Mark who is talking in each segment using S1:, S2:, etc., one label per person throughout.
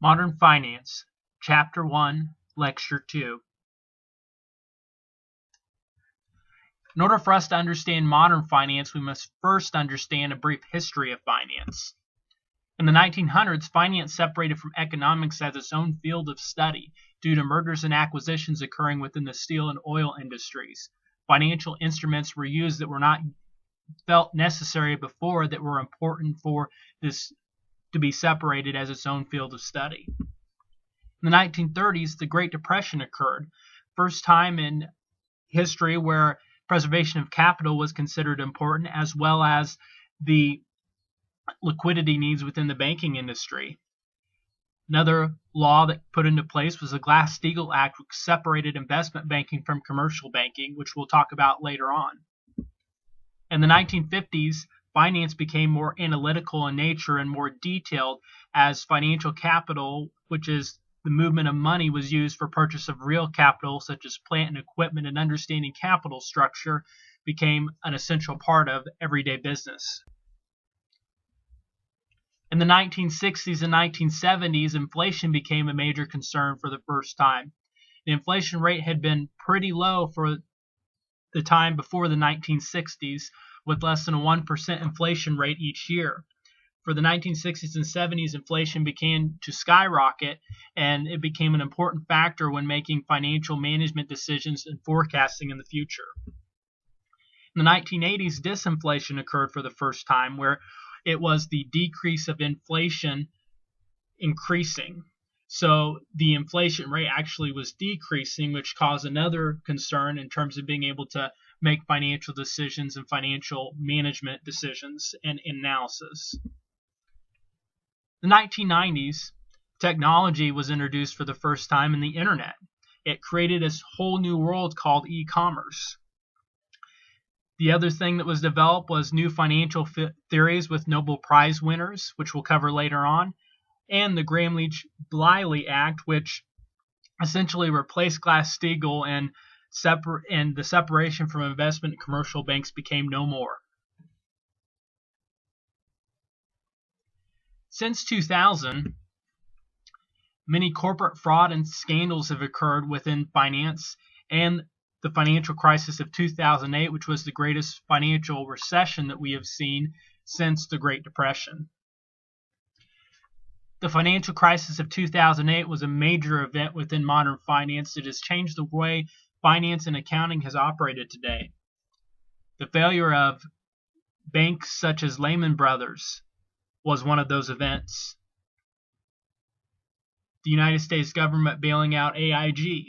S1: Modern Finance, Chapter 1, Lecture 2. In order for us to understand modern finance, we must first understand a brief history of finance. In the 1900s, finance separated from economics as its own field of study due to mergers and acquisitions occurring within the steel and oil industries. Financial instruments were used that were not felt necessary before that were important for this to be separated as its own field of study. In the 1930s, the Great Depression occurred, first time in history where preservation of capital was considered important, as well as the liquidity needs within the banking industry. Another law that put into place was the Glass-Steagall Act, which separated investment banking from commercial banking, which we'll talk about later on. In the 1950s, finance became more analytical in nature and more detailed as financial capital, which is the movement of money, was used for purchase of real capital such as plant and equipment, and understanding capital structure became an essential part of everyday business. In the 1960s and 1970s, inflation became a major concern for the first time. The inflation rate had been pretty low for the time before the 1960s, with less than a 1% inflation rate each year. For the 1960s and 70s, inflation began to skyrocket, and it became an important factor when making financial management decisions and forecasting in the future. In the 1980s, disinflation occurred for the first time, where it was the decrease of inflation increasing. So the inflation rate actually was decreasing, which caused another concern in terms of being able to make financial decisions and financial management decisions and analysis. In the 1990s, technology was introduced for the first time in the internet. It created this whole new world called e-commerce. The other thing that was developed was new financial theories with Nobel Prize winners, which we'll cover later on, and the Gramm-Leach-Bliley Act, which essentially replaced Glass-Steagall, and the separation from investment and commercial banks became no more. Since 2000, many corporate fraud and scandals have occurred within finance, and the financial crisis of 2008, which was the greatest financial recession that we have seen since the Great Depression. The financial crisis of 2008 was a major event within modern finance that has changed the way finance and accounting has operated today. The failure of banks such as Lehman Brothers was one of those events. The United States government bailing out AIG.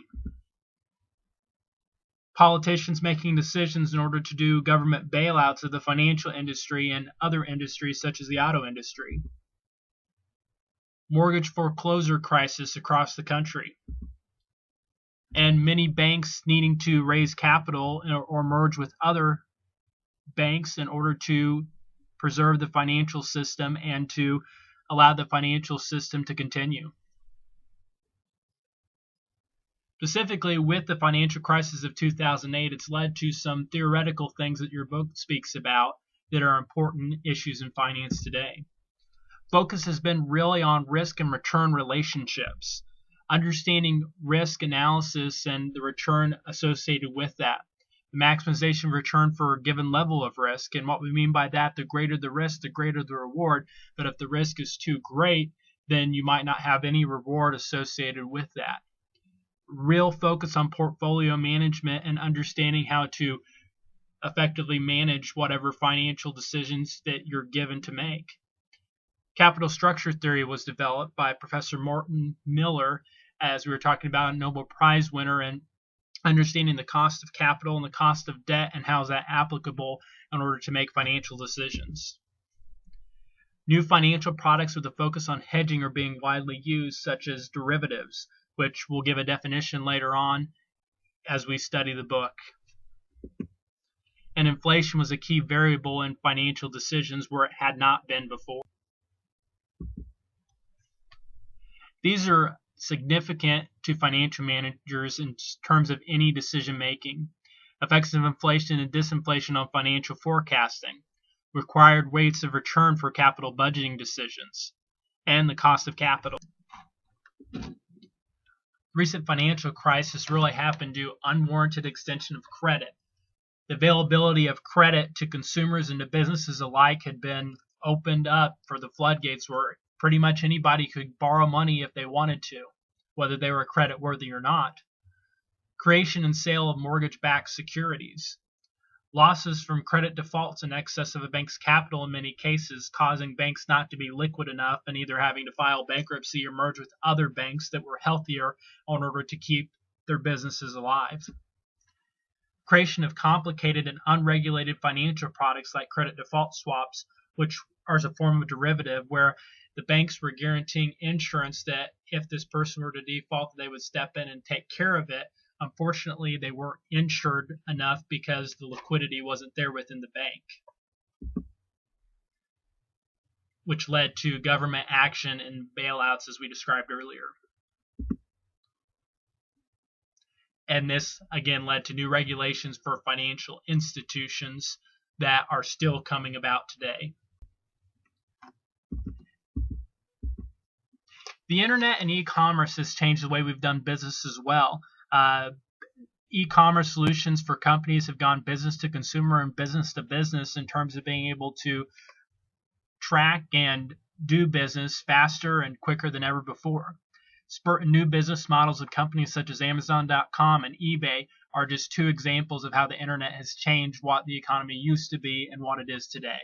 S1: Politicians making decisions in order to do government bailouts of the financial industry and other industries such as the auto industry. Mortgage foreclosure crisis across the country. And many banks needing to raise capital or merge with other banks in order to preserve the financial system and to allow the financial system to continue. Specifically, with the financial crisis of 2008, it's led to some theoretical things that your book speaks about that are important issues in finance today. Focus has been really on risk and return relationships, understanding risk analysis and the return associated with that. The maximization of return for a given level of risk, and what we mean by that, the greater the risk, the greater the reward, but if the risk is too great, then you might not have any reward associated with that. Real focus on portfolio management and understanding how to effectively manage whatever financial decisions that you're given to make. Capital structure theory was developed by Professor Morton Miller, as we were talking about, a Nobel Prize winner, and understanding the cost of capital and the cost of debt and how is that applicable in order to make financial decisions. New financial products with a focus on hedging are being widely used, such as derivatives, which we'll give a definition later on as we study the book. And inflation was a key variable in financial decisions where it had not been before. These are significant to financial managers in terms of any decision making. Effects of inflation and disinflation on financial forecasting, required rates of return for capital budgeting decisions, and the cost of capital. Recent financial crisis really happened due to unwarranted extension of credit. The availability of credit to consumers and to businesses alike had been opened up for the floodgates where pretty much anybody could borrow money if they wanted to, whether they were credit worthy or not. Creation and sale of mortgage-backed securities. Losses from credit defaults in excess of a bank's capital in many cases, causing banks not to be liquid enough and either having to file bankruptcy or merge with other banks that were healthier in order to keep their businesses alive. Creation of complicated and unregulated financial products like credit default swaps, which are a form of derivative where the banks were guaranteeing insurance that if this person were to default, they would step in and take care of it. Unfortunately, they weren't insured enough because the liquidity wasn't there within the bank, which led to government action and bailouts as we described earlier. And this, again, led to new regulations for financial institutions that are still coming about today. The internet and e-commerce has changed the way we've done business as well. E-commerce solutions for companies have gone business to consumer and business to business in terms of being able to track and do business faster and quicker than ever before. New business models of companies such as Amazon.com and eBay are just two examples of how the internet has changed what the economy used to be and what it is today.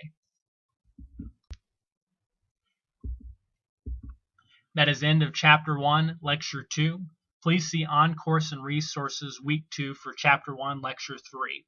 S1: That is end of Chapter 1, Lecture 2. Please see On Course and Resources Week 2 for Chapter 1, Lecture 3.